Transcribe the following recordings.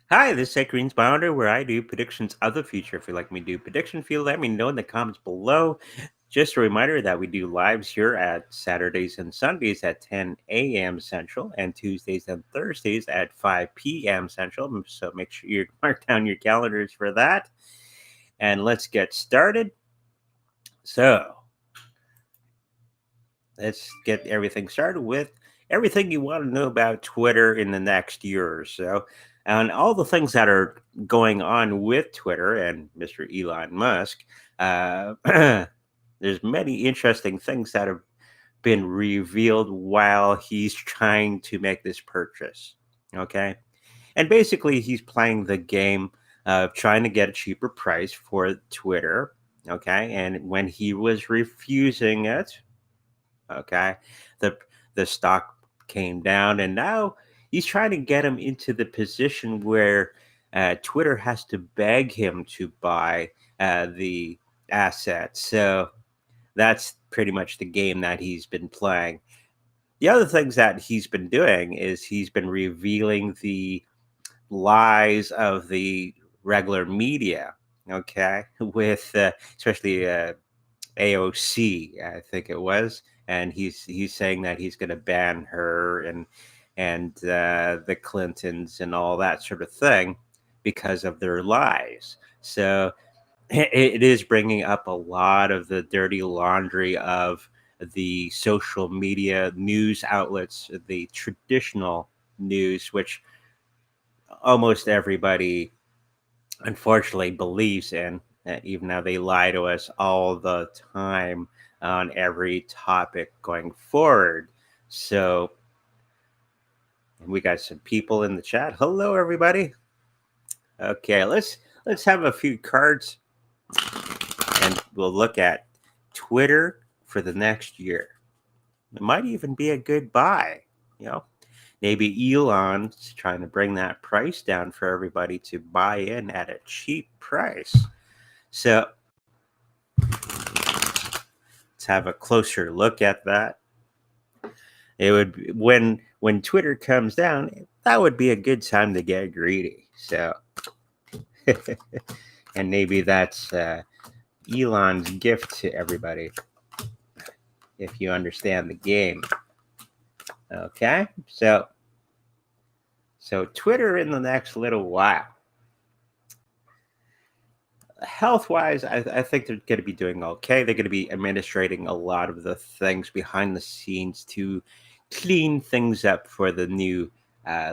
Hi, this is Ed Green's Bounder, where I do predictions of the future. If you'd like me to do prediction field, let me know in the comments below. Just a reminder that we do lives here at Saturdays and Sundays at 10 a.m. Central and Tuesdays and Thursdays at 5 p.m. Central. So make sure you mark down your calendars for that. And let's get started. So let's get everything started with everything you want to know about Twitter in the next year or so, and all the things that are going on with Twitter and Mr. Elon Musk. Uh, there's many interesting things that have been revealed while he's trying to make this purchase. Okay, and basically he's playing the game of trying to get a cheaper price for Twitter. Okay, and when he was refusing it, okay, the the stock came down, and now he's trying to get him into the position where Twitter has to beg him to buy the asset. So that's pretty much the game that he's been playing. The other things that he's been doing is he's been revealing the lies of the regular media. Okay, with especially AOC, I think it was, and he's saying that he's going to ban her and the Clintons and all that sort of thing because of their lies. So it is bringing up a lot of the dirty laundry of the social media news outlets, the traditional news, which almost everybody unfortunately believes in, even though they lie to us all the time on every topic going forward. So we got some people in the chat. Hello, everybody. Okay, let's have a few cards, and we'll look at Twitter for the next year. It might even be a good buy. You know, maybe Elon's trying to bring that price down for everybody to buy in at a cheap price. So let's have a closer look at that. It would when Twitter comes down, that would be a good time to get greedy. So, and maybe that's Elon's gift to everybody, if you understand the game. Okay, so Twitter in the next little while. Health wise, I think they're going to be doing okay. They're going to be administrating a lot of the things behind the scenes to clean things up for the new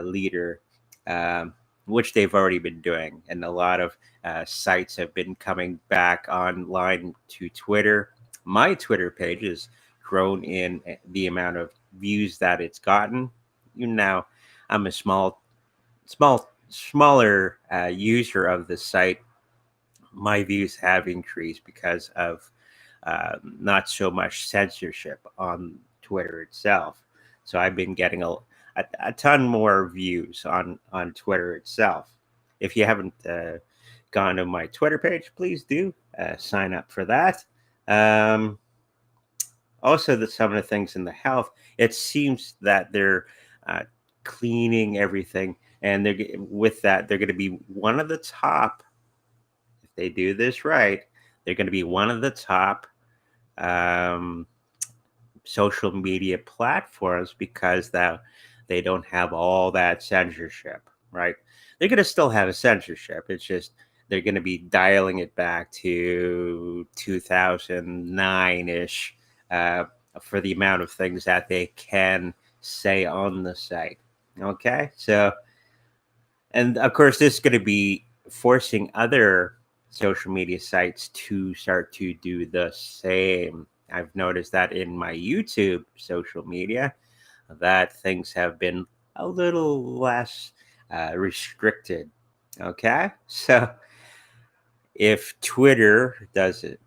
leader, um, which they've already been doing. And a lot of sites have been coming back online to Twitter. My Twitter page has grown in the amount of views that it's gotten. You know, I'm a smaller user of the site. My views have increased because of not so much censorship on Twitter itself. So I've been getting a ton more views on Twitter itself. If you haven't gone to my Twitter page, please do sign up for that. Um, Also, some of the things in the health, it seems that they're uh, cleaning everything, and with that they're going to be one of the top. If they do this right, they're going to be one of the top um, social media platforms because that they don't have all that censorship, right? They're going to still have a censorship. It's just they're going to be dialing it back to 2009 ish for the amount of things that they can say on the site. Okay, so and of course, this is going to be forcing other social media sites to start to do the same. I've noticed that in my YouTube social media, that things have been a little less restricted. Okay, so if Twitter does it,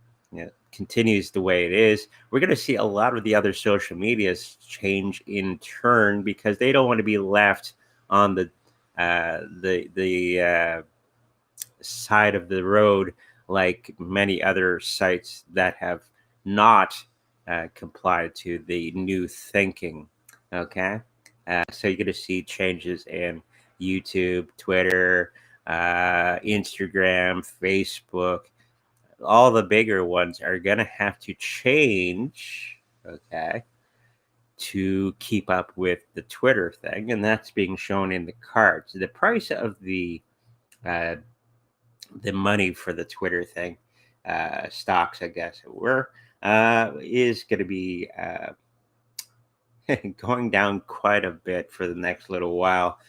continues the way it is, we're going to see a lot of the other social medias change in turn because they don't want to be left on the side of the road like many other sites that have not complied to the new thinking. Okay, so you're going to see changes in YouTube, Twitter, Instagram, Facebook, all the bigger ones are going to have to change, okay, to keep up with the Twitter thing. And that's being shown in the cards. The price of uh, the money for the Twitter thing, stocks, I guess it were, is going to be going down quite a bit for the next little while,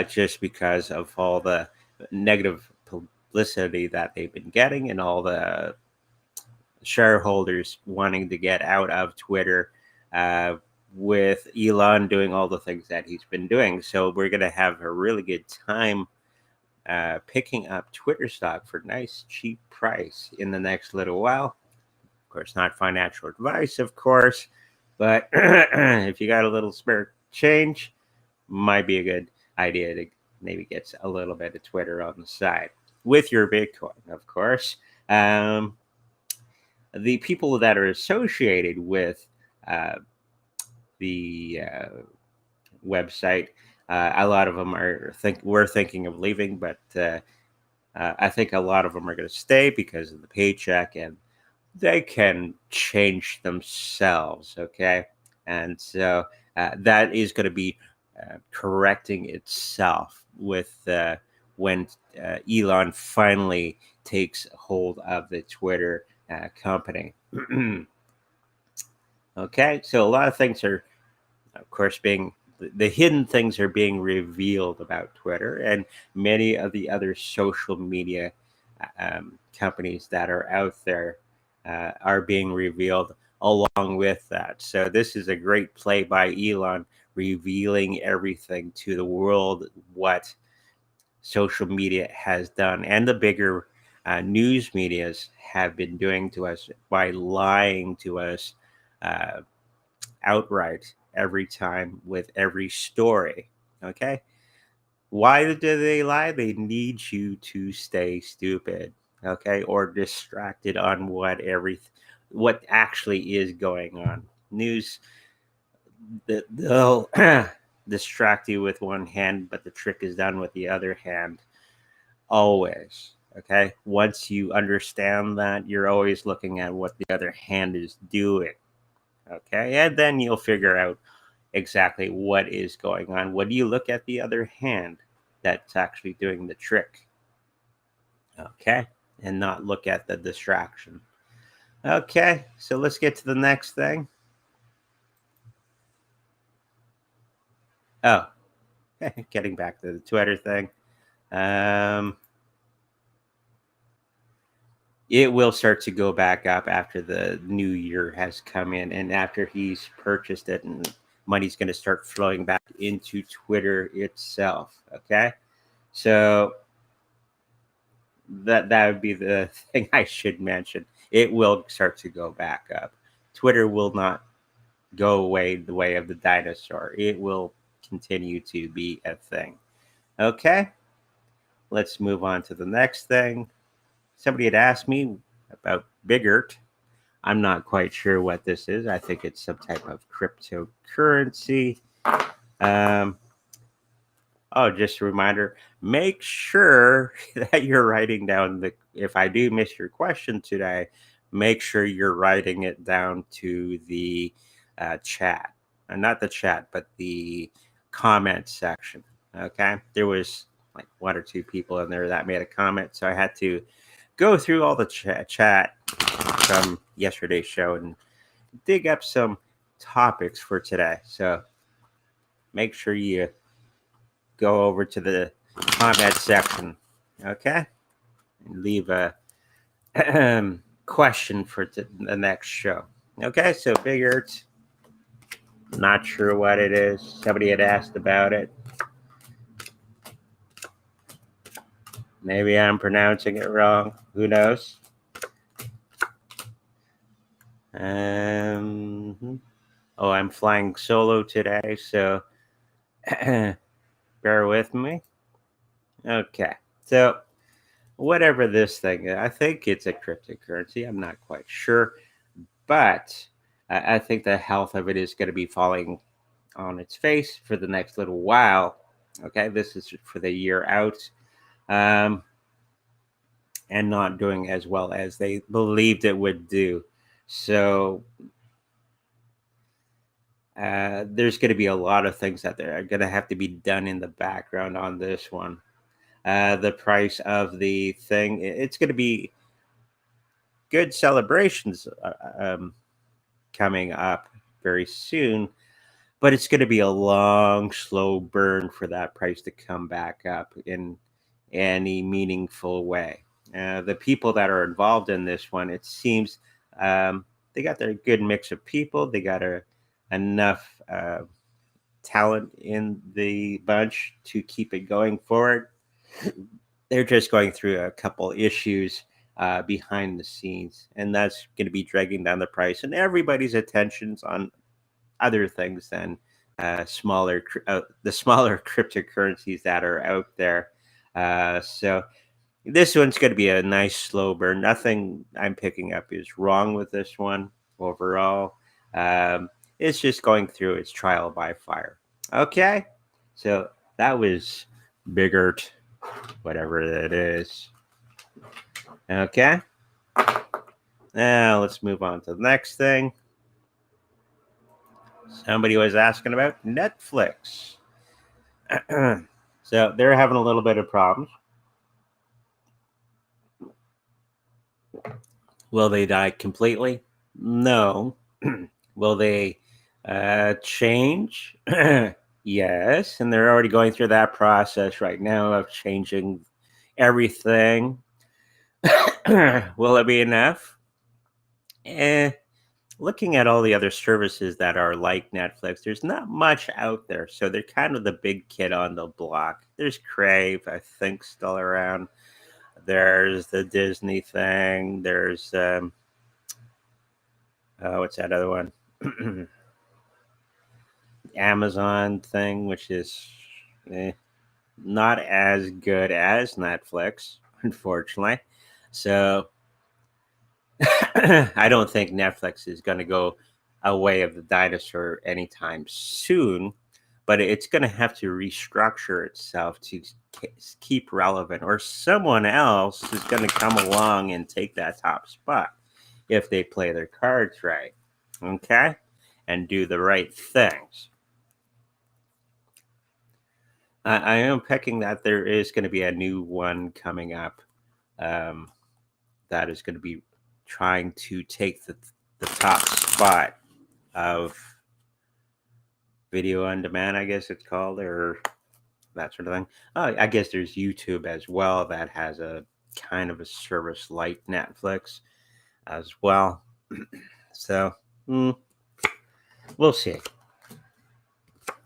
just because of all the negative publicity that they've been getting and all the shareholders wanting to get out of Twitter, with Elon doing all the things that he's been doing. So we're going to have a really good time picking up Twitter stock for a nice cheap price in the next little while. Of course, not financial advice, of course, but if you got a little spare change, might be a good idea to maybe get a little bit of Twitter on the side with your Bitcoin, of course. The people that are associated with uh, the website, a lot of them we're thinking of leaving, but I think a lot of them are going to stay because of the paycheck, and they can change themselves. Okay, and so that is going to be correcting itself with when Elon finally takes hold of the Twitter company. Okay, so a lot of things are, of course, being the hidden things are being revealed about Twitter and many of the other social media companies that are out there are being revealed along with that. So this is a great play by Elon, revealing everything to the world, what social media has done, and the bigger news medias have been doing to us by lying to us uh, outright every time with every story. Okay. Why do they lie? They need you to stay stupid, okay, or distracted on what actually is going on. News, they'll distract you with one hand, but the trick is done with the other hand. Always, okay. Once you understand that, you're always looking at what the other hand is doing, okay, and then you'll figure out exactly what is going on. When you look at the other hand that's actually doing the trick, okay, and not look at the distraction. Okay, so let's get to the next thing. Oh, getting back to the Twitter thing. Um, it will start to go back up after the new year has come in and after he's purchased it, and money's going to start flowing back into Twitter itself. Okay, so that would be the thing I should mention. It will start to go back up. Twitter will not go away the way of the dinosaur. It will continue to be a thing. Okay, let's move on to the next thing. Somebody had asked me about Bitgert. I'm not quite sure what this is. I think it's some type of cryptocurrency. Um, Oh, just a reminder, make sure that you're writing down if I do miss your question today, make sure you're writing it down to the chat. Not the chat, but the comment section. Okay. There was like one or two people in there that made a comment. So I had to go through all the chat from yesterday's show and dig up some topics for today. So make sure you go over to the comment section, okay, and leave a question for the next show. Okay, so Bitgert, not sure what it is. Somebody had asked about it. Maybe I'm pronouncing it wrong. Who knows? Oh, I'm flying solo today, so bear with me. Okay, so whatever this thing is, I think it's a cryptocurrency. I'm not quite sure, but I think the health of it is going to be falling on its face for the next little while. Okay, this is for the year out, and not doing as well as they believed it would do. So there's going to be a lot of things that are going to have to be done in the background on this one. The price of the thing, it's going to be good celebrations coming up very soon, but it's going to be a long, slow burn for that price to come back up in any meaningful way. The people that are involved in this one, it seems they got their good mix of people. They got enough talent in the bunch to keep it going forward. They're just going through a couple issues behind the scenes, and that's going to be dragging down the price and everybody's attentions on other things than the smaller cryptocurrencies that are out there. So this one's going to be a nice slow burn. Nothing I'm picking up is wrong with this one overall. It's just going through its trial by fire. Okay, so that was Bitgert, whatever that is. Okay, now let's move on to the next thing. Somebody was asking about Netflix. So they're having a little bit of problems. Will they die completely? No. Will they change? Yes. And they're already going through that process right now of changing everything. Will it be enough? Looking at all the other services that are like Netflix, there's not much out there. So they're kind of the big kid on the block. There's Crave, I think, still around. There's the Disney thing. There's what's that other one? Amazon thing, which is not as good as Netflix, unfortunately. So I don't think Netflix is going to go away of the dinosaur anytime soon, but it's going to have to restructure itself to keep relevant, or someone else is going to come along and take that top spot if they play their cards right, okay, and do the right things. I am picking that there is going to be a new one coming up that is going to be trying to take the top spot of video on demand, I guess it's called, or that sort of thing. I guess there's YouTube as well that has a kind of a service like Netflix as well. So we'll see.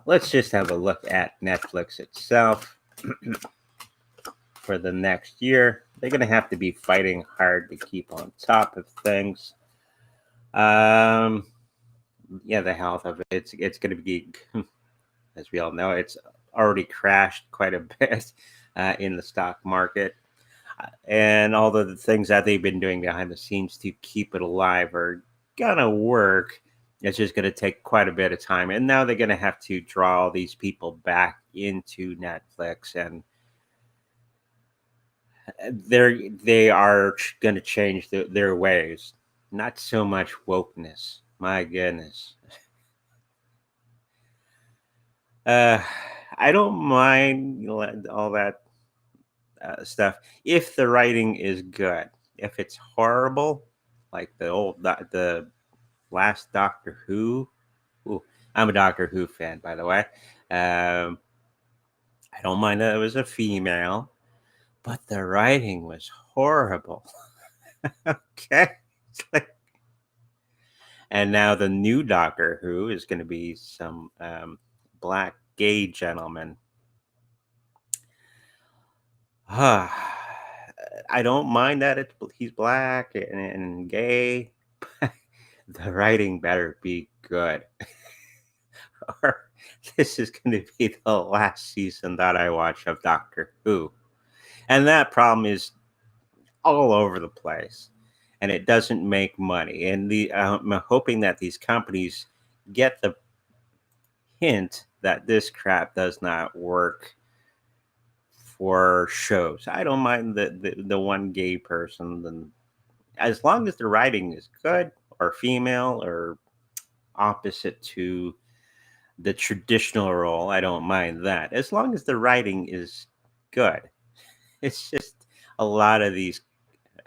Let's just have a look at Netflix itself for the next year. They're going to have to be fighting hard to keep on top of things. Yeah, the health of it's going to be, as we all know, it's already crashed quite a bit in the stock market. And all the things that they've been doing behind the scenes to keep it alive are going to work. It's just going to take quite a bit of time. And now they're going to have to draw all these people back into Netflix, and they are going to change their ways. Not so much wokeness. My goodness. I don't mind all that stuff if the writing is good. If it's horrible, like the last Doctor Who. Ooh, I'm a Doctor Who fan, by the way. I don't mind that it was a female, but the writing was horrible. Okay. And now the new Doctor Who is going to be some black gay gentleman. I don't mind that he's black and gay. The writing better be good. Or this is going to be the last season that I watch of Doctor Who. And that problem is all over the place. And it doesn't make money. And I'm hoping that these companies get the hint that this crap does not work for shows. I don't mind the one gay person, then as long as the writing is good or female or opposite to the traditional role, I don't mind that. As long as the writing is good. It's just a lot of these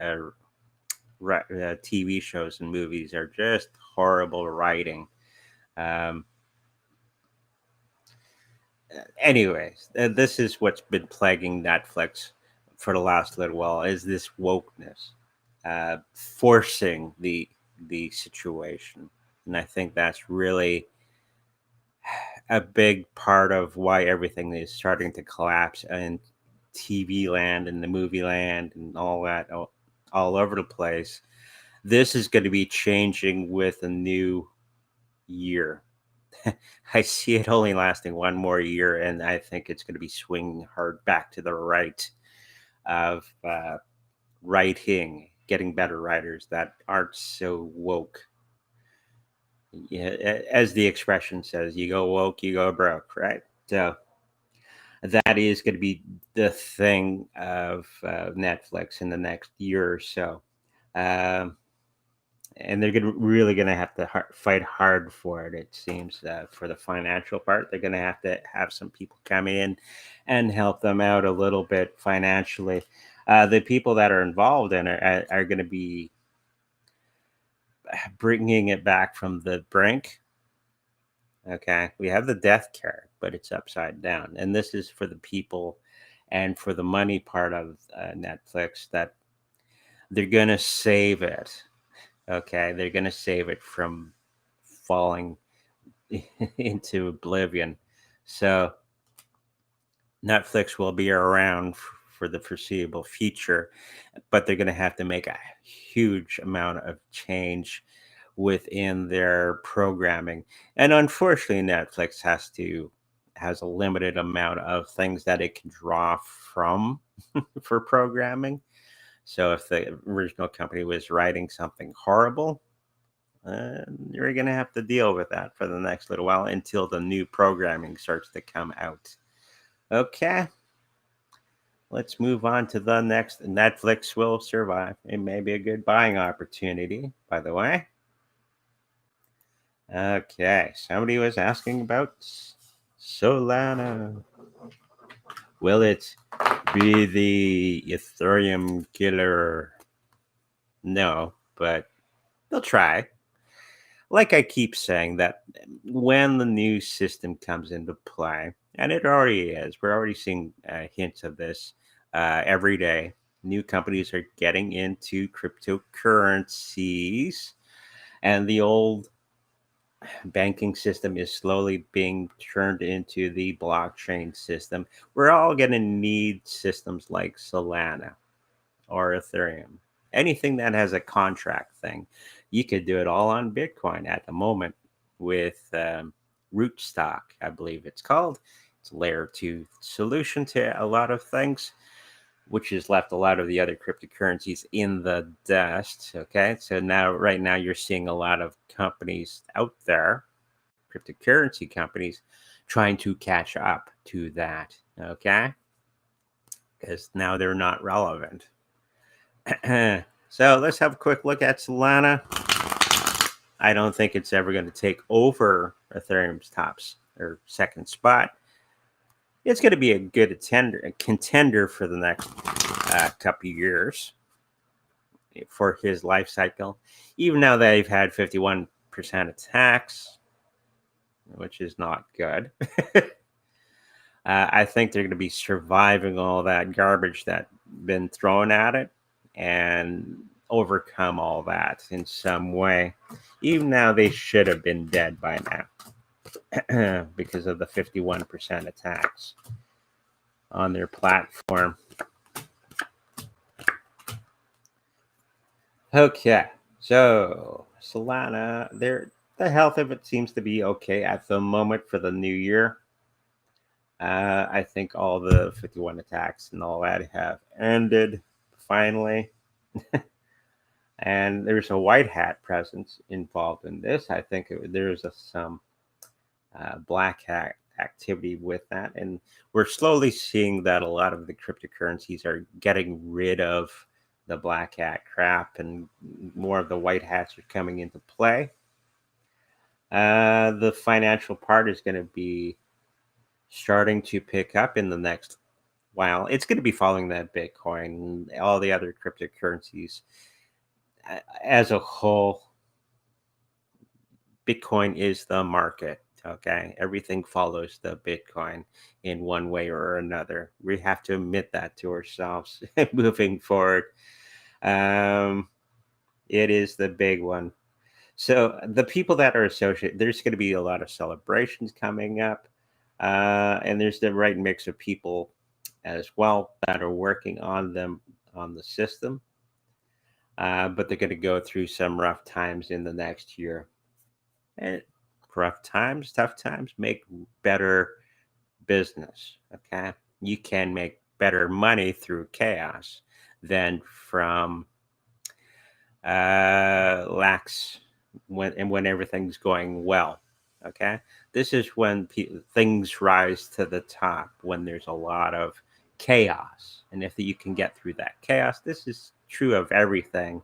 uh, TV shows and movies are just horrible writing. Um, Anyways, this is what's been plaguing Netflix for the last little while is this wokeness, forcing the situation, and I think that's really a big part of why everything is starting to collapse in TV land and the movie land and all that, all over the place. This is going to be changing with a new year. I see it only lasting one more year, and I think it's going to be swinging hard back to the right of writing, getting better writers that aren't so woke. Yeah, as the expression says, you go woke, you go broke, right? So that is going to be the thing of Netflix in the next year or so. Um, and they're really going to have to fight hard for it. It seems for the financial part, they're going to have some people come in and help them out a little bit financially. The people that are involved in it are going to be bringing it back from the brink. Okay, we have the death card, but it's upside down, and this is for the people and for the money part of Netflix that they're going to save it. Okay, they're going to save it from falling into oblivion. So Netflix will be around for the foreseeable future, but they're going to have to make a huge amount of change within their programming. And unfortunately, Netflix has a limited amount of things that it can draw from for programming. So if the original company was writing something horrible, you're going to have to deal with that for the next little while until the new programming starts to come out. Okay, let's move on to the next. Netflix will survive. It may be a good buying opportunity, by the way. Okay, somebody was asking about Solana. Will it be the Ethereum killer? No, but they'll try. Like I keep saying, that when the new system comes into play, and it already is, we're already seeing hints of this every day. New companies are getting into cryptocurrencies, and the old banking system is slowly being turned into the blockchain system. We're all going to need systems like Solana or Ethereum. Anything that has a contract thing, you could do it all on Bitcoin at the moment with Rootstock, I believe it's called. It's a layer 2 solution to a lot of things, which has left a lot of the other cryptocurrencies in the dust. Okay, so right now, you're seeing a lot of companies out there, cryptocurrency companies, trying to catch up to that. Okay, because now they're not relevant. So let's have a quick look at Solana. I don't think it's ever going to take over Ethereum's tops or second spot. It's going to be a good contender for the next couple of years for his life cycle. Even now they've had 51% attacks, which is not good. I think they're going to be surviving all that garbage that's been thrown at it and overcome all that in some way. Even now, they should have been dead by now because of the 51% attacks on their platform. Okay, so Solana, the health of it seems to be okay at the moment for the new year. I think all the 51 attacks and all that have ended finally. And there's a white hat presence involved in this. I think there's some black activity with that. And we're slowly seeing that a lot of the cryptocurrencies are getting rid of the black hat crap, and more of the white hats are coming into play. The financial part is going to be starting to pick up in the next while. It's going to be following that Bitcoin, all the other cryptocurrencies as a whole. Bitcoin is the market. Okay, everything follows the Bitcoin in one way or another. We have to admit that to ourselves moving forward. It is the big one. So the people that are associated, there's going to be a lot of celebrations coming up, and there's the right mix of people as well that are working on them on the system. But they're going to go through some rough times in the next year. And rough times, tough times make better business. Okay, you can make better money through chaos than from lax when everything's going well. Okay, this is when things rise to the top, when there's a lot of chaos, and if you can get through that chaos, this is true of everything.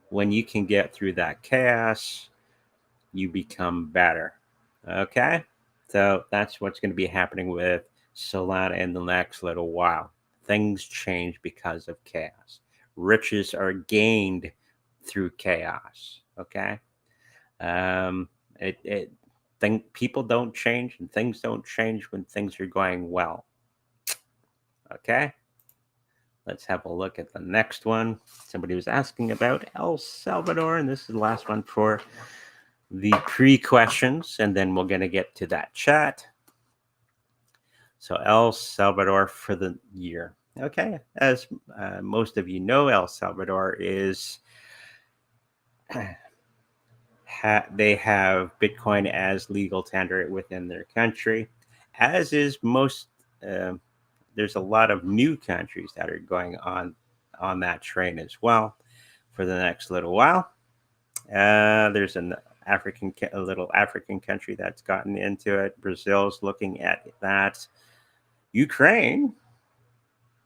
When you can get through that chaos, you become better. Okay, so that's what's going to be happening with Solana in the next little while. Things change because of chaos. Riches are gained through chaos. Okay, um, people don't change, and things don't change when things are going well. Okay, let's have a look at the next one. Somebody was asking about El Salvador, and this is the last one for the pre-questions, and then we're going to get to that chat. So El Salvador for the year. Okay, as most of you know, El Salvador is they have Bitcoin as legal tender within their country, as is most. There's a lot of new countries that are going on that train as well for the next little while. There's a little African country that's gotten into it. Brazil's looking at that. Ukraine,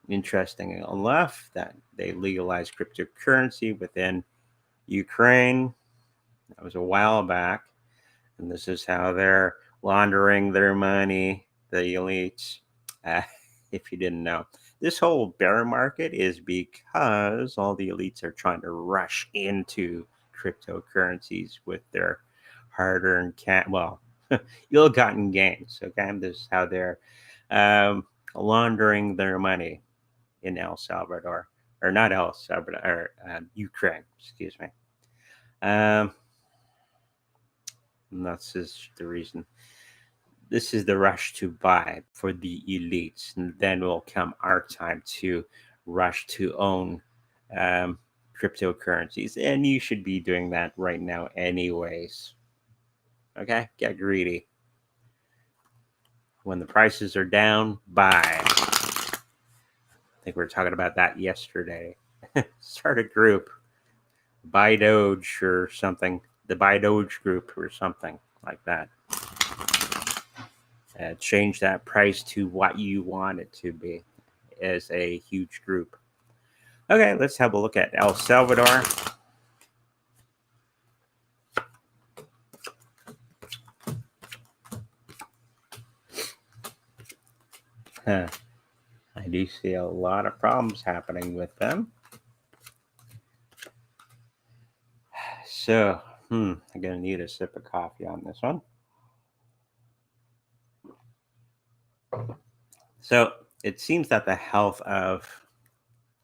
interesting enough, that they legalized cryptocurrency within Ukraine. That was a while back, and this is how they're laundering their money, the elites. If you didn't know, this whole bear market is because all the elites are trying to rush into cryptocurrencies with their hard-earned ill-gotten gains. Okay, this is how they're laundering their money in El Salvador, or not El Salvador, or Ukraine. Excuse me. And that's just the reason. This is the rush to buy for the elites, and then will come our time to rush to own cryptocurrencies, and you should be doing that right now anyways. Okay, get greedy. When the prices are down, buy. I think we were talking about that yesterday. Start a group, Buy Doge or something, the Buy Doge group or something like that. Change that price to what you want it to be as a huge group. Okay, let's have a look at El Salvador. I do see a lot of problems happening with them. So, I'm going to need a sip of coffee on this one. So, it seems that the health of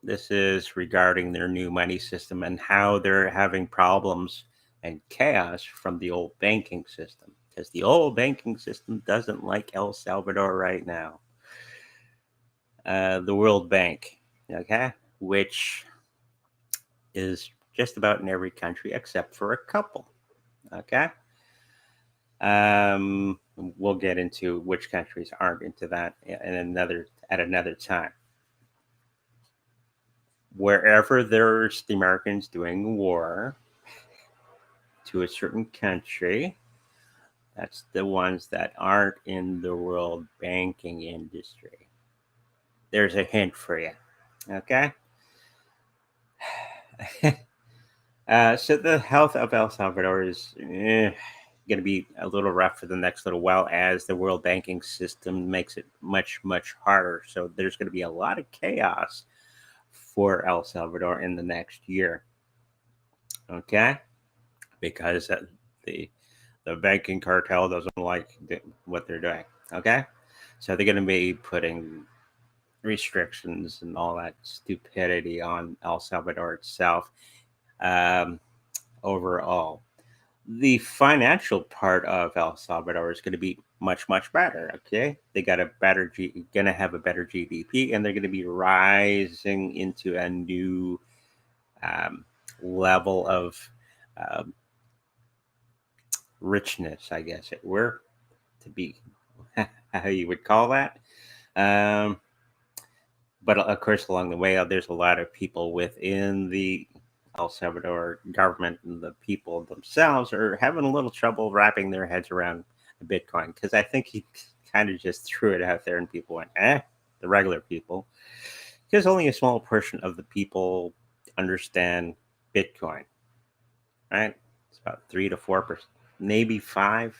this is regarding their new money system and how they're having problems and chaos from the old banking system, because the old banking system doesn't like El Salvador right now. The World Bank, okay, which is just about in every country except for a couple, okay. We'll get into which countries aren't into that at another time. Wherever there's the Americans doing war to a certain country, That's the ones that aren't in the world banking industry. There's a hint for you. Okay. So the health of El Salvador is going to be a little rough for the next little while as the world banking system makes it much, much harder. So there's going to be a lot of chaos for El Salvador in the next year. Okay. Because the the banking cartel doesn't like what they're doing. Okay. So they're going to be putting restrictions and all that stupidity on El Salvador itself. Um, Overall, the financial part of El Salvador is going to be much, much better. Okay, they got a better going to have a better GDP, and they're going to be rising into a new um, level of um, richness, I guess it were to be how you would call that. Um, but of course, along the way, there's a lot of people within the El Salvador government and the people themselves are having a little trouble wrapping their heads around Bitcoin because I think he kind of just threw it out there and people went, the regular people, because only a small portion of the people understand Bitcoin, right? It's about 3 to 4%, maybe 5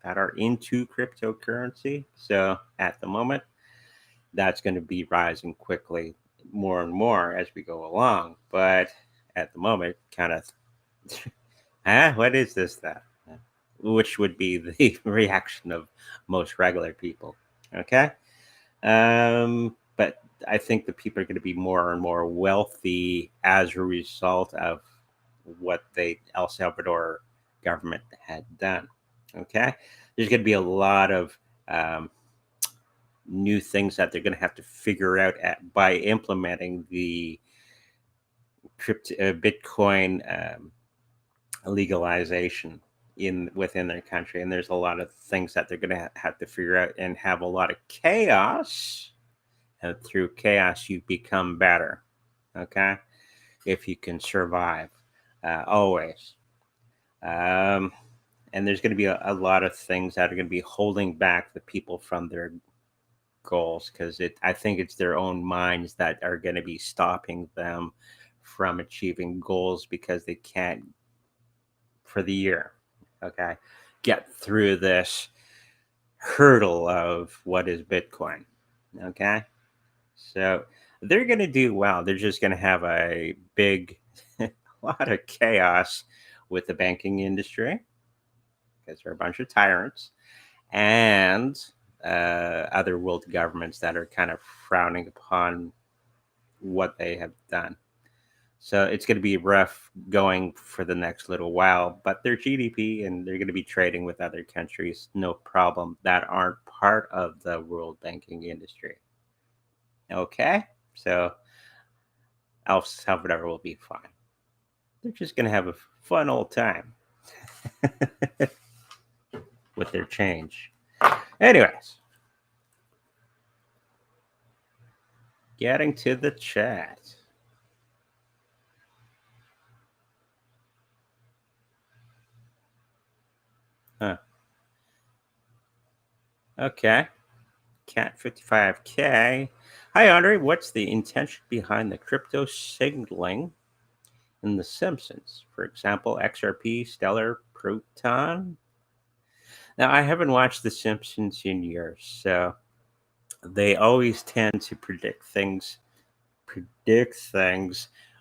that are into cryptocurrency. So at the moment, that's going to be rising quickly more and more as we go along. But at the moment, kind of, what is this that? Which would be the reaction of most regular people. Okay. But I think the people are going to be more and more wealthy as a result of what the El Salvador government had done. Okay. There's going to be a lot of new things that they're going to have to figure out by implementing the Bitcoin legalization in within their country, and there's a lot of things that they're going to have to figure out and have a lot of chaos. And through chaos, you become better. Okay, if you can survive, always. Um, and there's going to be a lot of things that are going to be holding back the people from their goals because I think it's their own minds that are going to be stopping them from achieving goals because they can't for the year, okay, get through this hurdle of what is Bitcoin. Okay, so they're going to do well. They're just going to have a big a lot of chaos with the banking industry because they're a bunch of tyrants and other world governments that are kind of frowning upon what they have done. So it's going to be rough going for the next little while, but their GDP and they're going to be trading with other countries, no problem, that aren't part of the world banking industry. Okay, so El Salvador will be fine. They're just going to have a fun old time with their change. Anyways, getting to the chat. Huh. Okay. Cat 55K. Hi, Andre. What's the intention behind the crypto signaling in The Simpsons? For example, XRP, Stellar, Proton. Now, I haven't watched The Simpsons in years, so they always tend to predict things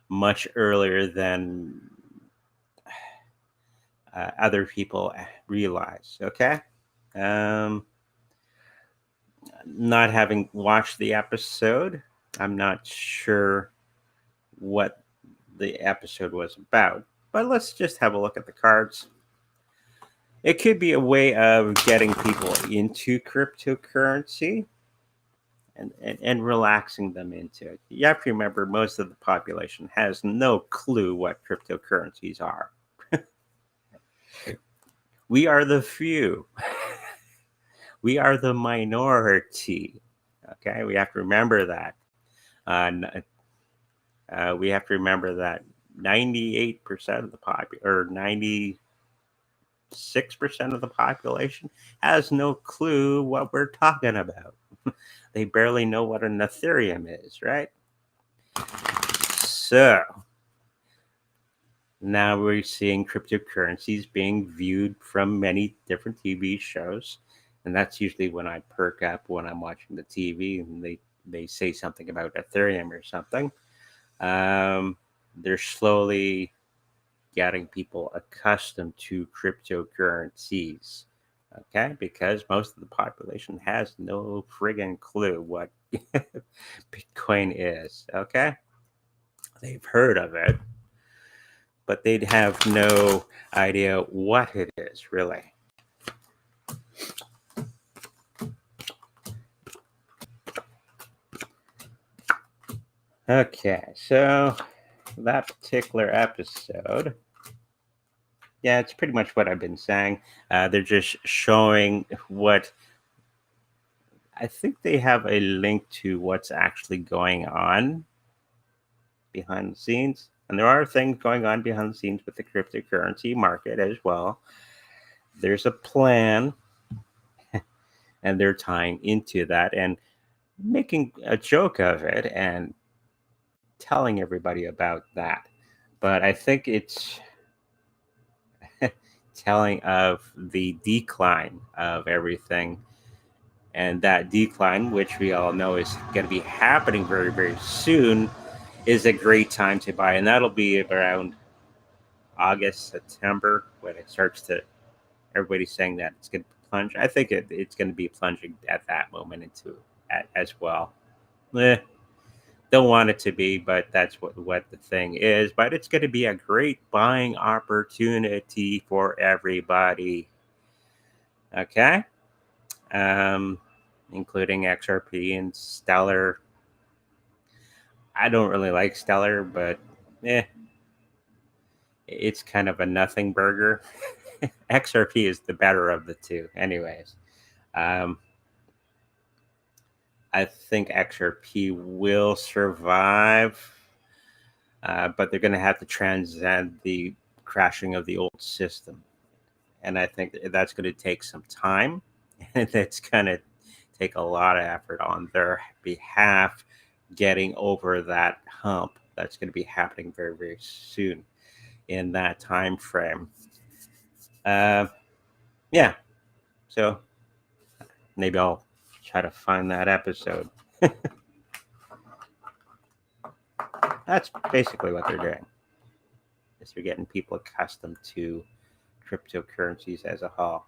much earlier than other people realize. Okay. Um, not having watched the episode, I'm not sure what the episode was about. But let's just have a look at the cards. It could be a way of getting people into cryptocurrency and relaxing them into it. You have to remember most of the population has no clue what cryptocurrencies are. We are the few. We are the minority. Okay, we have to remember that. We have to remember that 98% of the or 90 6% of the population has no clue what we're talking about. They barely know what an Ethereum is, right? So now we're seeing cryptocurrencies being viewed from many different TV shows. And that's usually when I perk up when I'm watching the TV and they say something about Ethereum or something. They're slowly getting people accustomed to cryptocurrencies. Okay, because most of the population has no friggin' clue what Bitcoin is. Okay, they've heard of it, but they'd have no idea what it is really. Okay, so that particular episode, yeah, it's pretty much what I've been saying. They're just showing what I think they have a link to what's actually going on behind the scenes. And there are things going on behind the scenes with the cryptocurrency market as well. There's a plan, and they're tying into that and making a joke of it and telling everybody about that. But I think it's telling of the decline of everything. And that decline, which we all know is going to be happening very, very soon, is a great time to buy. And that'll be around August, September, when it starts to, everybody's saying that it's going to plunge. I think it's going to be plunging at that moment into as well. Eh, don't want it to be, but that's what the thing is. But it's going to be a great buying opportunity for everybody. Okay. Um, Including XRP and Stellar. I don't really like Stellar, but it's kind of a nothing burger. XRP is the better of the two, anyways. Um, I think XRP will survive, but they're going to have to transcend the crashing of the old system. And I think that's going to take some time, and it's going to take a lot of effort on their behalf getting over that hump. That's going to be happening very, very soon in that time frame. Yeah, so maybe I'll try to find that episode. That's basically what they're doing. Is they're getting people accustomed to cryptocurrencies as a whole.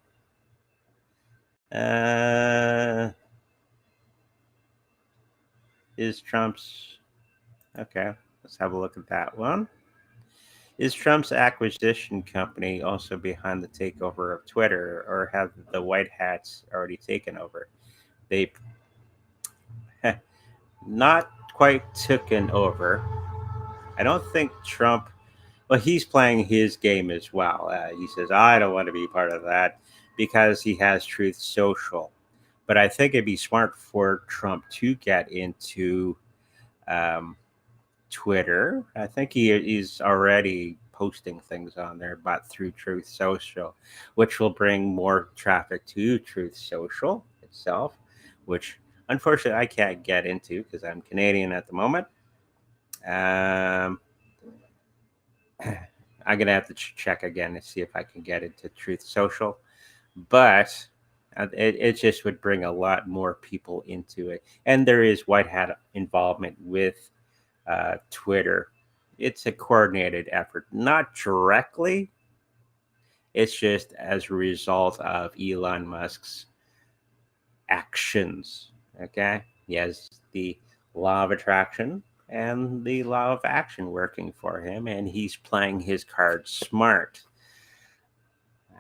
Is Trump's okay? Let's have a look at that one. Is Trump's acquisition company also behind the takeover of Twitter, or have the white hats already taken over? They've not quite taken over. I don't think Trump. Well, he's playing his game as well. He says, "I don't want to be part of that," because he has Truth Social. But I think it'd be smart for Trump to get into um, Twitter. I think he's already posting things on there, but through Truth Social, which will bring more traffic to Truth Social itself, which unfortunately I can't get into because I'm Canadian at the moment. I'm gonna have to check again to see if I can get into Truth Social, but it just would bring a lot more people into it, and there is white hat involvement with Twitter. It's a coordinated effort, not directly. It's just as a result of Elon Musk's actions. Okay, he has the law of attraction and the law of action working for him, and he's playing his cards smart.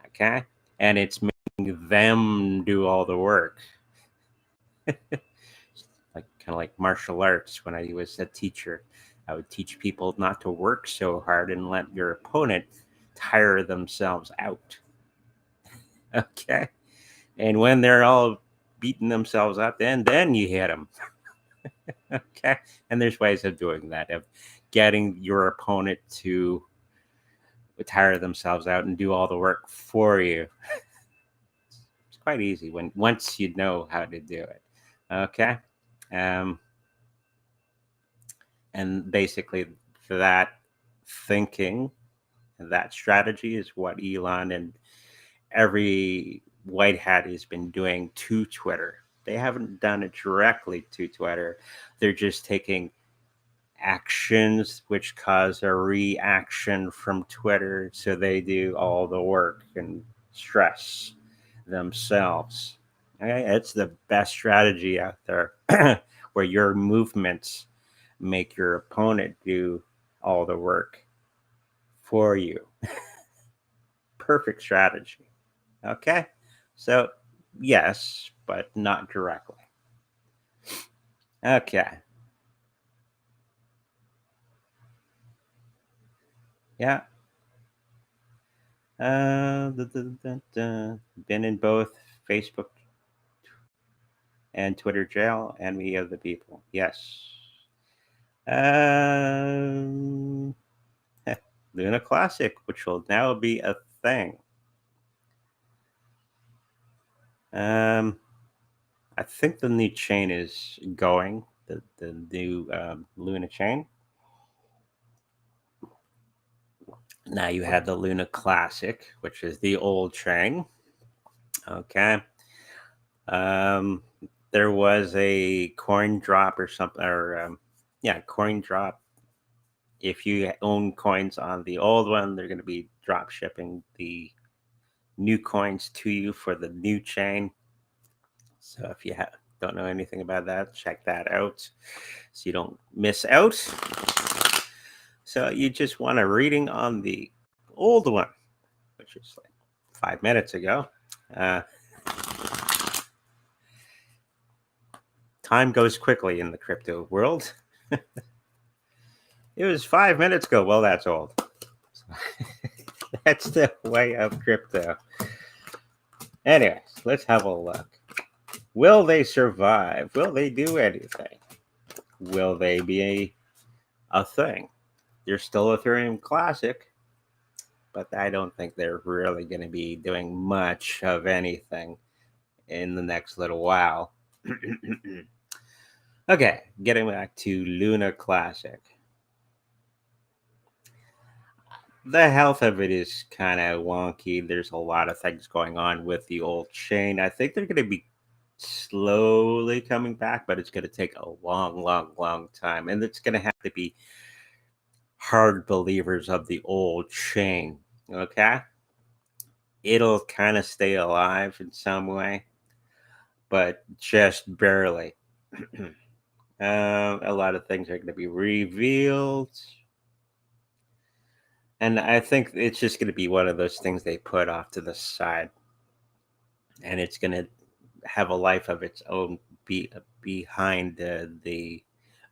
Okay, and it's making them do all the work. Like kind of like martial arts. When I was a teacher, I would teach people not to work so hard and let your opponent tire themselves out. Okay, and when they're all beating themselves up, then you hit them. Okay, and there's ways of doing that, of getting your opponent to would tire themselves out and do all the work for you. It's quite easy once you know how to do it. Okay. Um, and basically, that thinking and that strategy is what Elon and every white hat has been doing to Twitter. They haven't done it directly to Twitter. They're just taking actions which cause a reaction from Twitter. So they do all the work and stress themselves. Okay? It's the best strategy out there where your movements make your opponent do all the work for you. Perfect strategy. Okay. So, yes, but not directly. Okay. Yeah. Been in both Facebook and Twitter jail, enemy of the people. Yes. Um, Luna Classic, which will now be a thing. Um, I think the new chain is going, the new Luna chain. Now you have the Luna Classic, which is the old chain. Okay. Um, there was a coin drop or something, or yeah, coin drop. If you own coins on the old one, they're going to be drop shipping the new coins to you for the new chain. So if you don't know anything about that, check that out so you don't miss out. So you just want a reading on the old one, which is like 5 minutes ago. Uh, time goes quickly in the crypto world. It was 5 minutes ago. Well, that's old. That's the way of crypto. Anyways, let's have a look. Will they survive? Will they do anything? Will they be a thing? They're still Ethereum Classic, but I don't think they're really going to be doing much of anything in the next little while. Okay, getting back to Luna Classic. The health of it is kind of wonky. There's a lot of things going on with the old chain. I think they're going to be slowly coming back, but it's going to take a long, long, long time. And it's going to have to be hard believers of the old chain. Okay? It'll kind of stay alive in some way, but just barely. A lot of things are going to be revealed. And I think it's just going to be one of those things they put off to the side. And it's going to have a life of its own behind the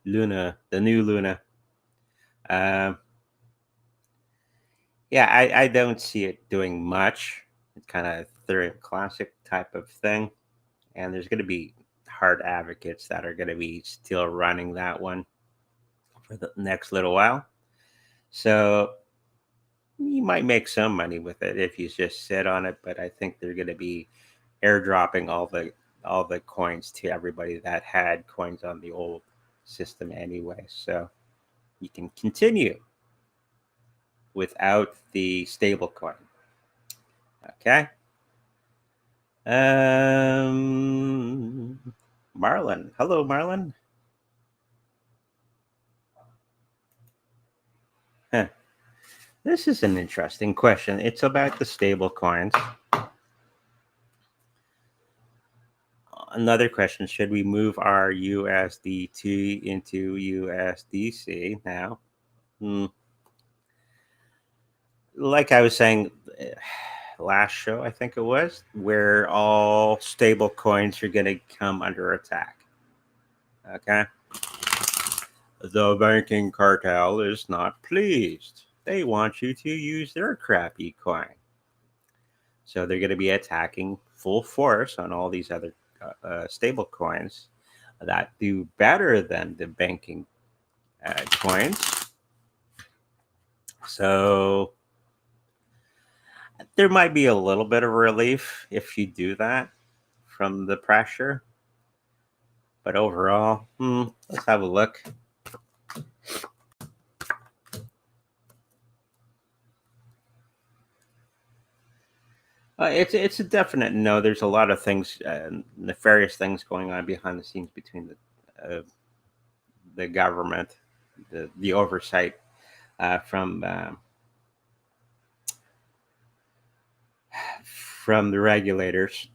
Luna, the new Luna. Yeah, I don't see it doing much. It's kind of Ethereum Classic type of thing. And there's going to be hard advocates that are going to be still running that one for the next little while. So you might make some money with it if you just sit on it, but I think they're going to be airdropping all the coins to everybody that had coins on the old system anyway. So you can continue without the stable coin. Okay. Marlon. Hello, Marlon. Huh. This is an interesting question. It's about the stable coins. Another question, should we move our USDT into USDC now? Like I was saying last show, I think it was, where all stable coins are going to come under attack. Okay? The banking cartel is not pleased. They want you to use their crappy coin. So they're going to be attacking full force on all these other stable coins that do better than the banking coins. So There might be a little bit of relief if you do that from the pressure, but overall, let's have a look. It's a definite no. There's a lot of things, nefarious things going on behind the scenes between the government, the oversight from the regulators.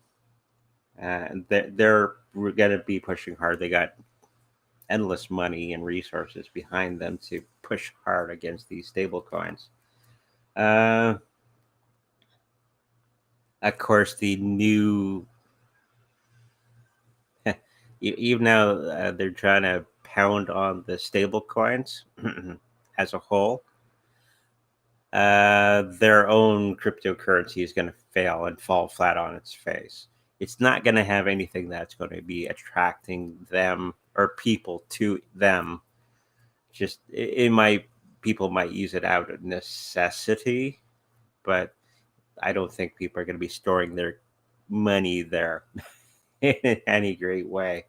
They're going to be pushing hard. They got endless money and resources behind them to push hard against these stable coins. Of course, the new, even now they're trying to pound on the stable coins as a whole. Their own cryptocurrency is going to fail and fall flat on its face. It's not going to have anything that's going to be attracting them or people to them. Just it might, people might use it out of necessity, but I don't think people are going to be storing their money there in any great way.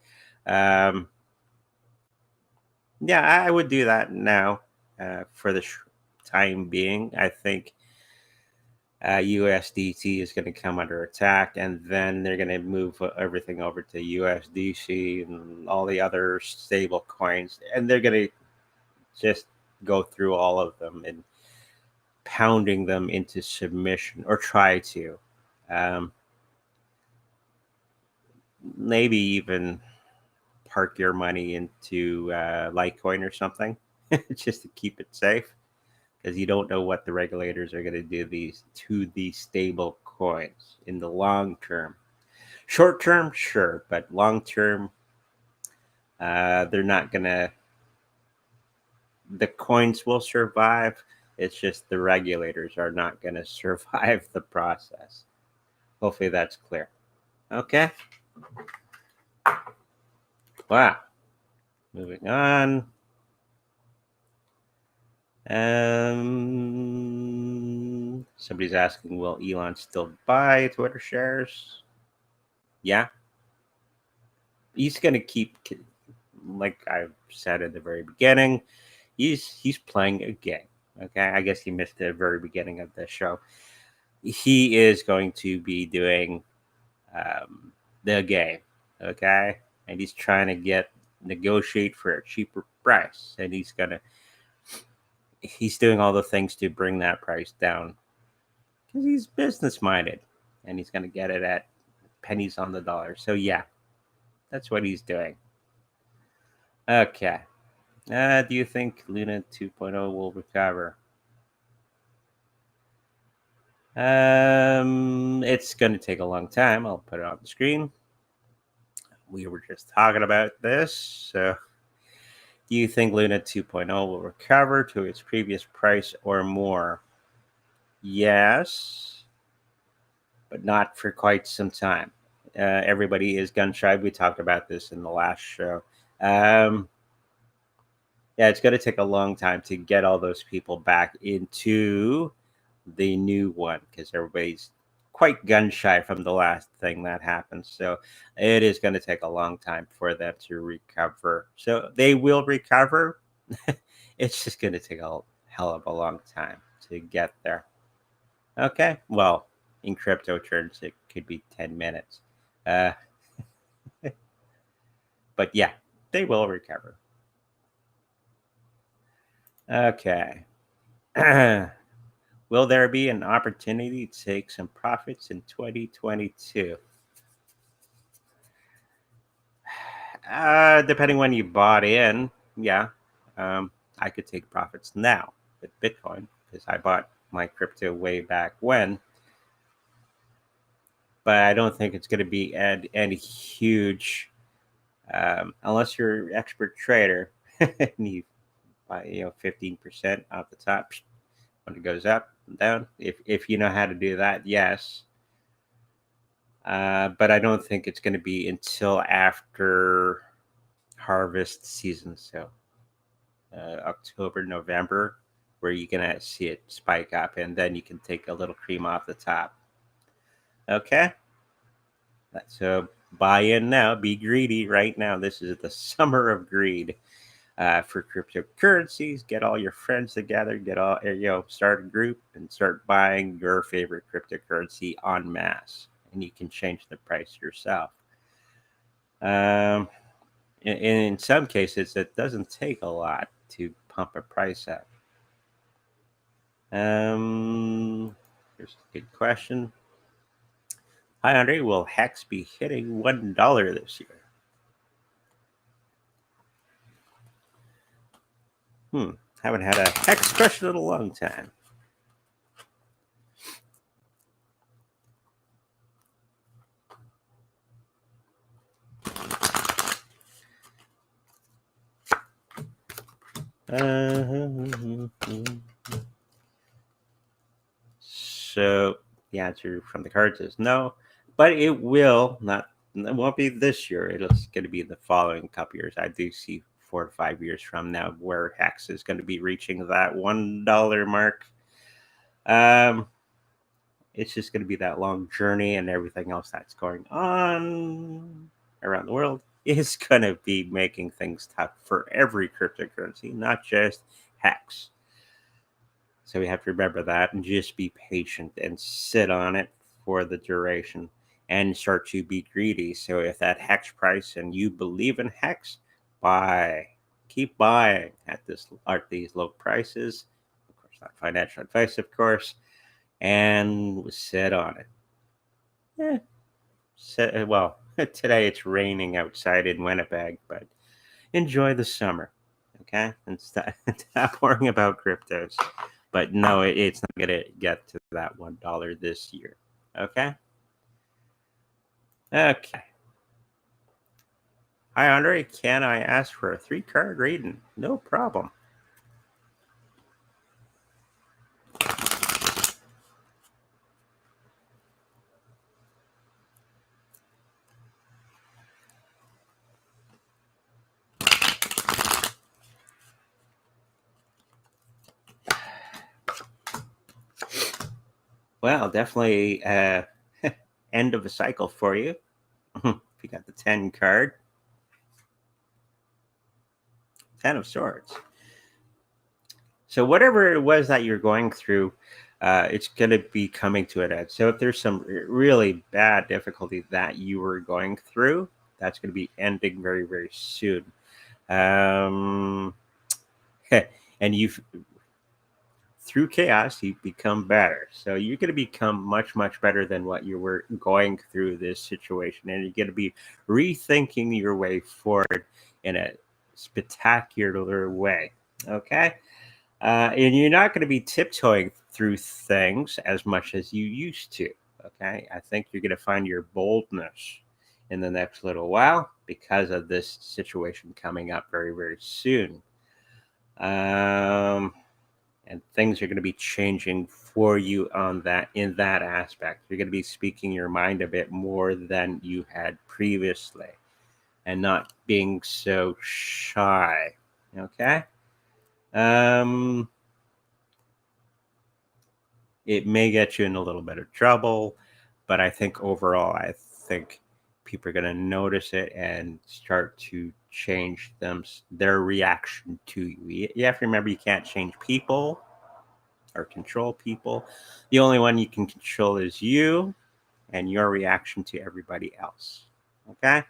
Um, yeah, I would do that now for the time being. I think USDT is going to come under attack, and then they're going to move everything over to USDC and all the other stable coins, and they're going to just go through all of them and pounding them into submission, or try to. Um, Maybe even park your money into Litecoin or something, just to keep it safe, because you don't know what the regulators are going to do these stable coins in the long term. Short term, sure, but long term, they're not going to. The coins will survive. It's just the regulators are not going to survive the process. Hopefully that's clear. Okay. Wow. Moving on. Somebody's asking, will Elon still buy Twitter shares? Yeah. He's going to keep, like I said at the very beginning, he's playing a game. Okay. I guess you missed the very beginning of the show. He is going to be doing the game. Okay. And he's trying to negotiate for a cheaper price. And he's doing all the things to bring that price down because he's business minded and he's going to get it at pennies on the dollar. So, yeah, that's what he's doing. Okay. Do you think Luna 2.0 will recover? It's going to take a long time. I'll put it on the screen. We were just talking about this. So, do you think Luna 2.0 will recover to its previous price or more? Yes, but not for quite some time. Everybody is gun shy. We talked about this in the last show. Yeah, it's going to take a long time to get all those people back into the new one because everybody's quite gun shy from the last thing that happened. So it is going to take a long time for them to recover. So they will recover. It's just going to take a hell of a long time to get there. Okay. Well, in crypto terms, it could be 10 minutes. Uh, but yeah, they will recover. Okay. Will there be an opportunity to take some profits in 2022? Depending when you bought in, yeah. I could take profits now with Bitcoin because I bought my crypto way back when. But I don't think it's going to be any huge, unless you're an expert trader and you buy 15% off the top when it goes up and down. If you know how to do that, yes. But I don't think it's going to be until after harvest season. So October, November, where you're going to see it spike up, and then you can take a little cream off the top. Okay? So buy in now. Be greedy right now. This is the summer of greed for cryptocurrencies. Get all your friends together. Start a group and start buying your favorite cryptocurrency en masse, and you can change the price yourself. In some cases, it doesn't take a lot to pump a price up. Here's a good question. Hi, Andre. Will Hex be hitting $1 this year? Haven't had a Hex question in a long time. So the answer from the cards is no, but it will not. It won't be this year. It's going to be the following couple years. I do see 4 to 5 years from now where Hex is going to be reaching that $1 mark. It's just going to be that long journey, and everything else that's going on around the world is going to be making things tough for every cryptocurrency, not just Hex. So we have to remember that and just be patient and sit on it for the duration and start to be greedy. So if that Hex price and you believe in Hex, buy. Keep buying at these low prices. Of course, not financial advice, of course. And sit on it. Well, today it's raining outside in Winnipeg, but enjoy the summer, okay? And stop worrying about cryptos. But no, it's not going to get to that $1 this year, okay? Okay. Hi, Andre. Can I ask for a 3-card reading? No problem. Well, definitely end of a cycle for you. If you got the 10 card. 10 of Swords. So whatever it was that you're going through, it's going to be coming to an end. So if there's some really bad difficulty that you were going through, that's going to be ending very, very soon. And through chaos, you become better. So you're going to become much, much better than what you were going through this situation. And you're going to be rethinking your way forward in a spectacular way. Okay? And you're not going to be tiptoeing through things as much as you used to. Okay? I think you're going to find your boldness in the next little while because of this situation coming up very, very soon. And things are going to be changing for you in that aspect. You're going to be speaking your mind a bit more than you had previously and not being so shy. Okay? It may get you in a little bit of trouble, but I think overall, I think people are going to notice it and start to change their reaction to you. You have to remember you can't change people or control people. The only one you can control is you and your reaction to everybody else. Okay?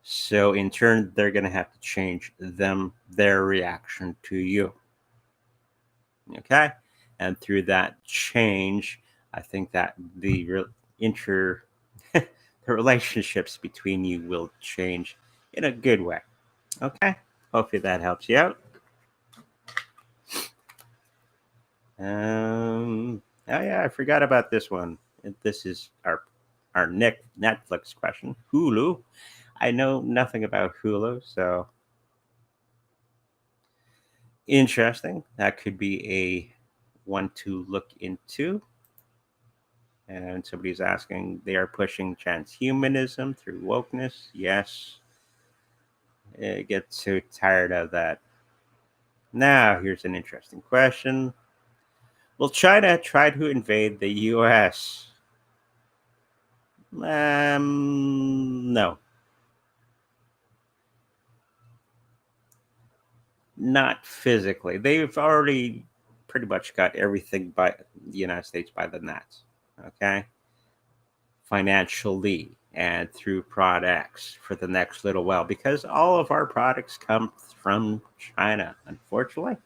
So in turn, they're going to have to change their reaction to you. Okay? And through that change, I think that the relationships between you will change in a good way. Okay? Hopefully that helps you out. Oh yeah, I forgot about this one. This is our Netflix question. Hulu. I know nothing about Hulu, so interesting. That could be a one to look into. And somebody's asking, they are pushing transhumanism through wokeness. Yes. I get so tired of that Now, here's an interesting question. Will China try to invade the US? No, not physically. They've already pretty much got everything by the United States by the nuts. Okay, financially and through products for the next little while, because all of our products come from China, unfortunately.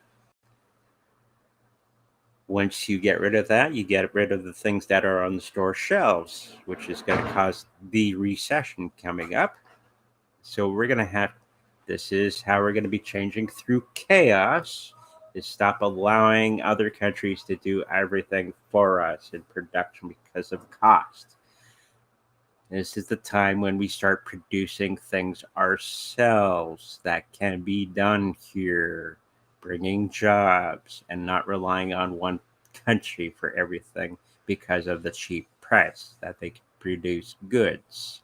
Once you get rid of that, you get rid of the things that are on the store shelves, which is going to cause the recession coming up. So we're going to have, this is how we're going to be changing through chaos, is stop allowing other countries to do everything for us in production because of cost. This is the time when we start producing things ourselves that can be done here, bringing jobs and not relying on one country for everything because of the cheap price that they can produce goods.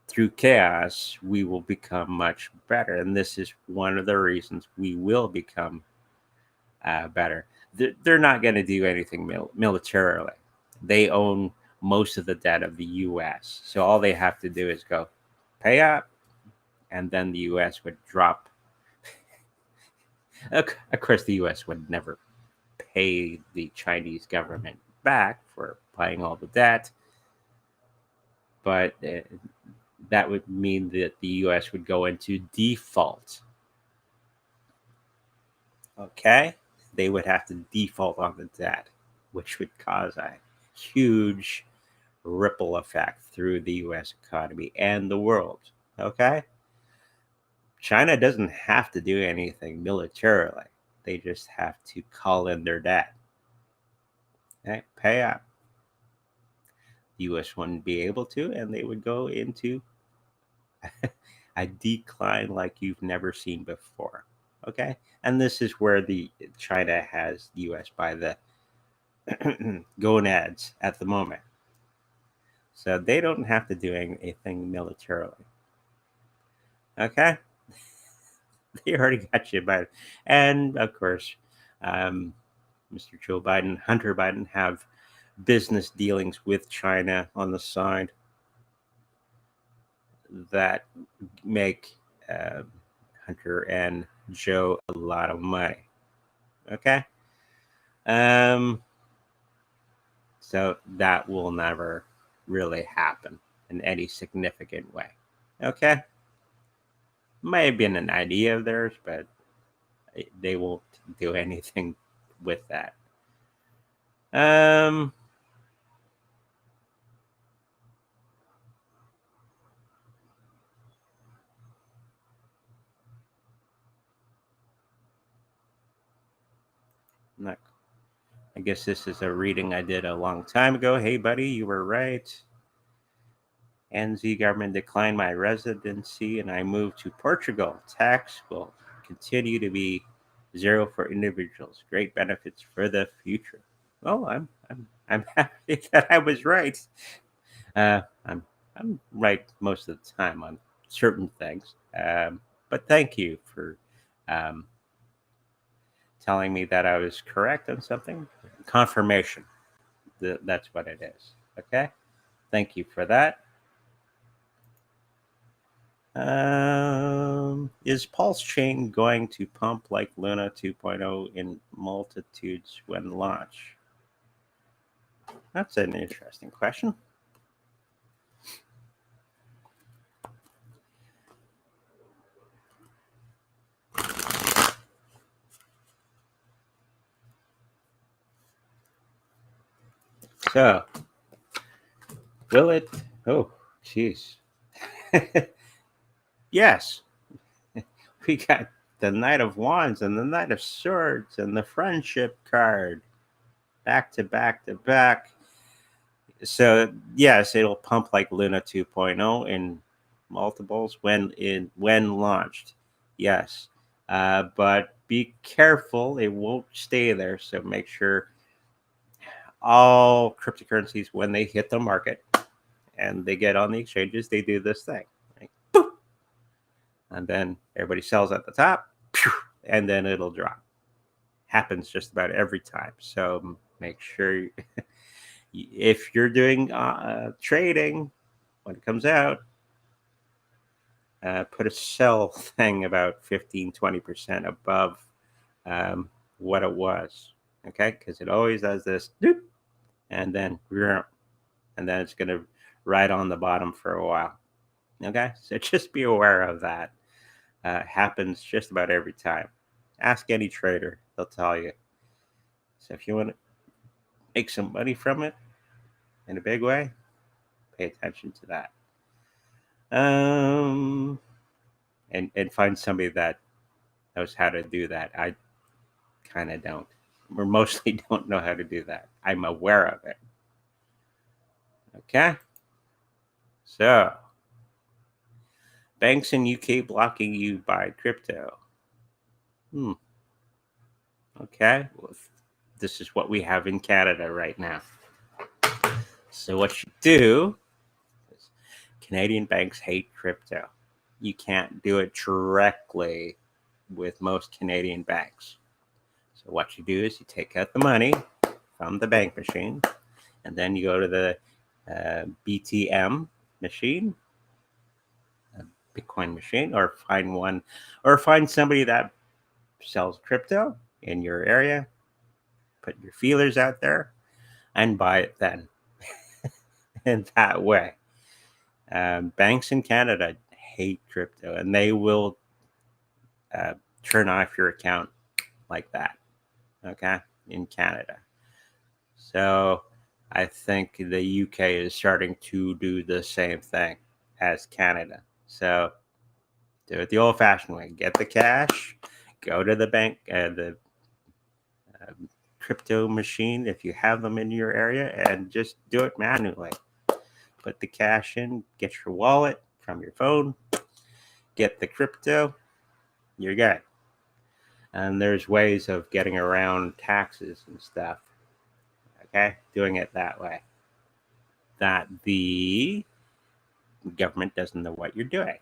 Through chaos, we will become much better. And this is one of the reasons we will become better. They're not going to do anything militarily. They own most of the debt of the US. So all they have to do is go pay up, and then the US would drop. Of course, the US would never pay the Chinese government back for paying all the debt, but that would mean that the US would go into default. Okay? They would have to default on the debt, which would cause a huge ripple effect through the US economy and the world. Okay? China doesn't have to do anything militarily. They just have to call in their debt. Okay? Pay up. The US wouldn't be able to, and they would go into a decline like you've never seen before. Okay? And this is where the China has the US by the gonads at the moment. So they don't have to do anything militarily. Okay? They already got you by, and of course, Mr. Joe Biden, Hunter Biden, have business dealings with China on the side that make Hunter and Joe a lot of money. Okay? So that will never really happen in any significant way. Okay? Might have been an idea of theirs, but they won't do anything with that. Not, I guess this is a reading I did a long time ago. Hey, buddy, you were right. NZ government declined my residency and I moved to Portugal. Tax will continue to be zero for individuals. Great benefits for the future. Well, I'm happy that I was right. I'm right most of the time on certain things. But thank you for telling me that I was correct on something. Confirmation. That's what it is. Okay. Thank you for that. Is Pulsechain going to pump like Luna 2.0 in multitudes when launched? That's an interesting question. So, will it? Oh, jeez. Yes. We got the Knight of Wands and the Knight of Swords and the Friendship card back to back to back. So, yes, it'll pump like Luna 2.0 in multiples when launched. Yes. But be careful, it won't stay there. So make sure all cryptocurrencies, when they hit the market and they get on the exchanges, they do this thing. Right? Boop! And then everybody sells at the top. Pew! and then it'll drop. Happens just about every time. So make sure if you're doing trading, when it comes out, put a sell thing about 15-20% above what it was. Okay, because it always does this, and then it's going to ride on the bottom for a while. Okay, so just be aware of that. Happens just about every time. Ask any trader, they'll tell you. So if you want to make some money from it in a big way, pay attention to that. And find somebody that knows how to do that. I kind of don't. Or mostly don't know how to do that. I'm aware of it. Okay. So, banks in UK blocking you buy crypto. Okay. Well, this is what we have in Canada right now. So what you do is Canadian banks hate crypto. You can't do it directly with most Canadian banks. So what you do is you take out the money from the bank machine, and then you go to the BTM machine, a Bitcoin machine, or find somebody that sells crypto in your area, put your feelers out there, and buy it then. In that way. Banks in Canada hate crypto, and they will turn off your account like that. Okay, in Canada. So I think the UK is starting to do the same thing as Canada. So do it the old-fashioned way. Get the cash, go to the bank, the crypto machine if you have them in your area, and just do it manually. Put the cash in, get your wallet from your phone, get the crypto, you're good. And there's ways of getting around taxes and stuff. Okay, doing it that way. That the government doesn't know what you're doing.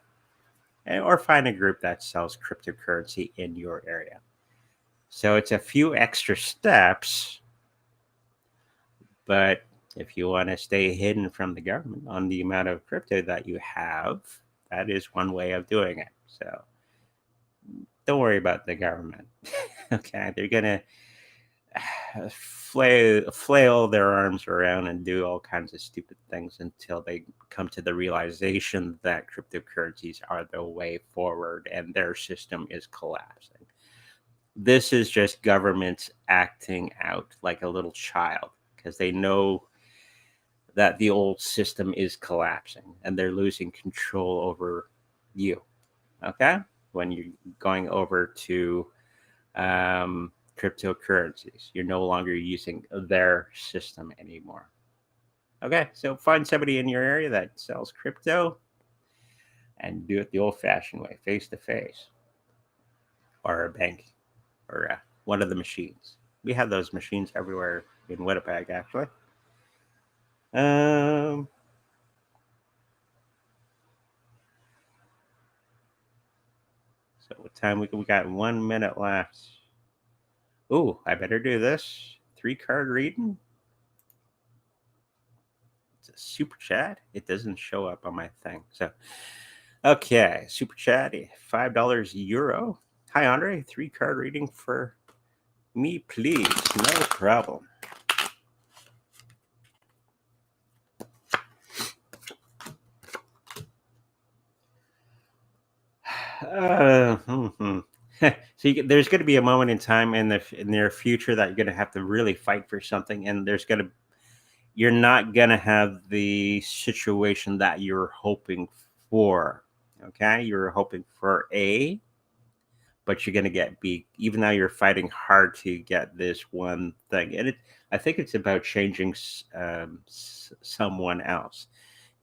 Or find a group that sells cryptocurrency in your area. So it's a few extra steps, but if you want to stay hidden from the government on the amount of crypto that you have, that is one way of doing it. So don't worry about the government. Okay, they're gonna flail their arms around and do all kinds of stupid things until they come to the realization that cryptocurrencies are the way forward and their system is collapsing. This is just governments acting out like a little child because they know that the old system is collapsing and they're losing control over you. Okay, when you're going over to cryptocurrencies, you're no longer using their system anymore. Okay, so find somebody in your area that sells crypto and do it the old-fashioned way, face to face, or a bank, or one of the machines. We have those machines everywhere in Winnipeg, actually. So what time we got 1 minute left. Oh, I better do this 3-card reading. It's a super chat. It doesn't show up on my thing. So, okay, super chat, $5 euro. Hi, Andre. 3-card reading for me, please. No problem. So there's going to be a moment in time in the near future that you're going to have to really fight for something, and you're not going to have the situation that you're hoping for. Okay, you're hoping for A, but you're going to get B, even though you're fighting hard to get this one thing. And I think it's about changing someone else.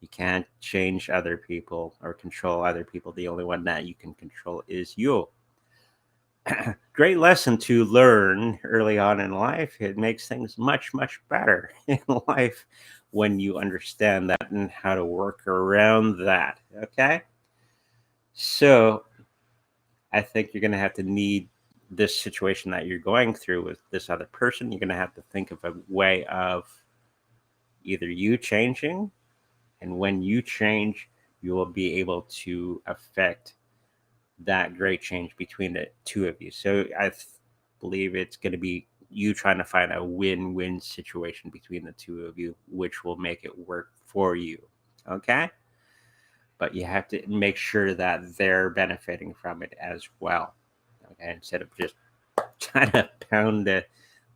You can't change other people or control other people. The only one that you can control is you. Great lesson to learn early on in life. It makes things much, much better in life when you understand that and how to work around that. Okay. So I think you're going to have to need this situation that you're going through with this other person, you're going to have to think of a way of either you changing, and when you change, you will be able to affect that great change between the two of you. So I believe it's going to be you trying to find a win-win situation between the two of you, which will make it work for you. Okay? But you have to make sure that they're benefiting from it as well. Okay? Instead of just trying to pound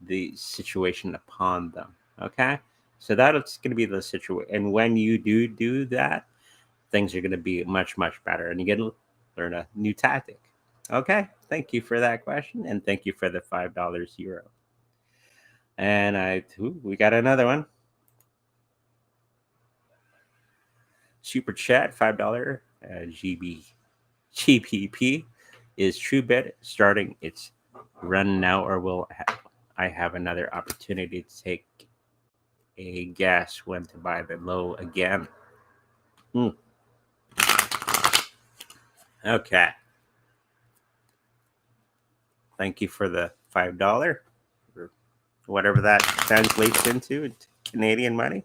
the situation upon them. Okay? So that's going to be the situation. And when you do that, things are going to be much, much better. And you get to learn a new tactic. Okay. Thank you for that question. And thank you for the $5 euro. And we got another one. Super chat, $5 GPP. Is Truebit starting its run now, or will I have another opportunity to take a guess when to buy the low again? Okay. Thank you for the $5, or whatever that translates into Canadian money.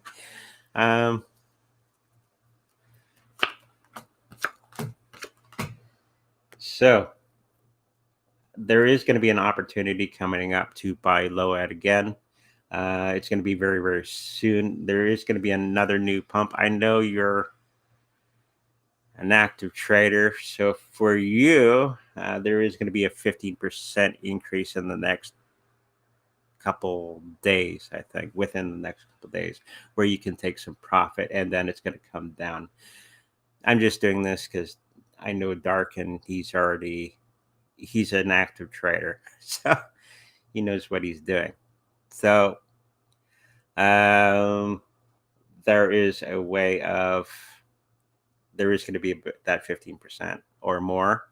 So there is going to be an opportunity coming up to buy low at again. It's going to be very, very soon. There is going to be another new pump. I know you're an active trader, so for you, there is going to be a 15% increase in the next couple days, I think, within the next couple days, where you can take some profit, and then it's going to come down. I'm just doing this because I know Dark, and he's an active trader, so he knows what he's doing. So there is a way of, there is going to be that 15% or more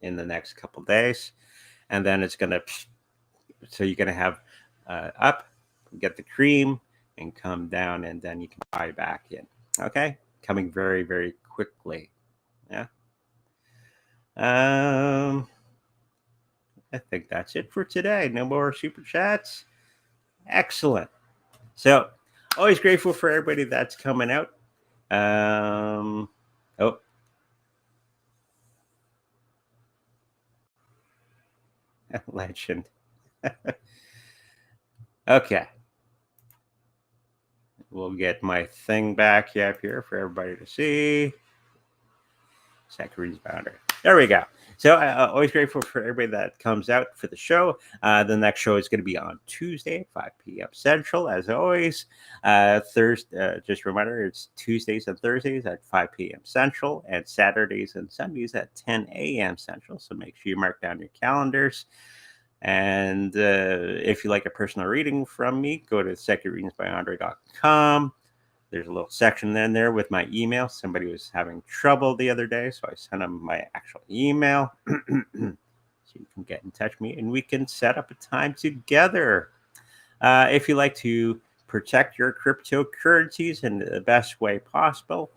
in the next couple days, and then it's going to, so you're going to have up, get the cream, and come down, and then you can buy back in. Okay, coming very, very quickly. Yeah. I think that's it for today. No more super chats. Excellent. So always grateful for everybody that's coming out. Legend. Okay. We'll get my thing back up here for everybody to see. Securities boundary. There we go. So always grateful for everybody that comes out for the show. The next show is going to be on Tuesday, 5 p.m. Central, as always. Thursday, just a reminder, it's Tuesdays and Thursdays at 5 p.m. Central, and Saturdays and Sundays at 10 a.m. Central. So make sure you mark down your calendars. And if you like a personal reading from me, go to secondreadingsbyandre.com. There's a little section in there with my email. Somebody was having trouble the other day, so I sent them my actual email. So you can get in touch with me, and we can set up a time together. If you like to protect your cryptocurrencies in the best way possible,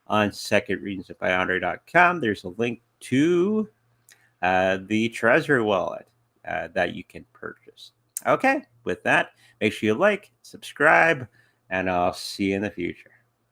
on secondreadingsbyandre.com, there's a link to the Treasury wallet that you can purchase. Okay, with that, make sure you like, subscribe, and I'll see you in the future.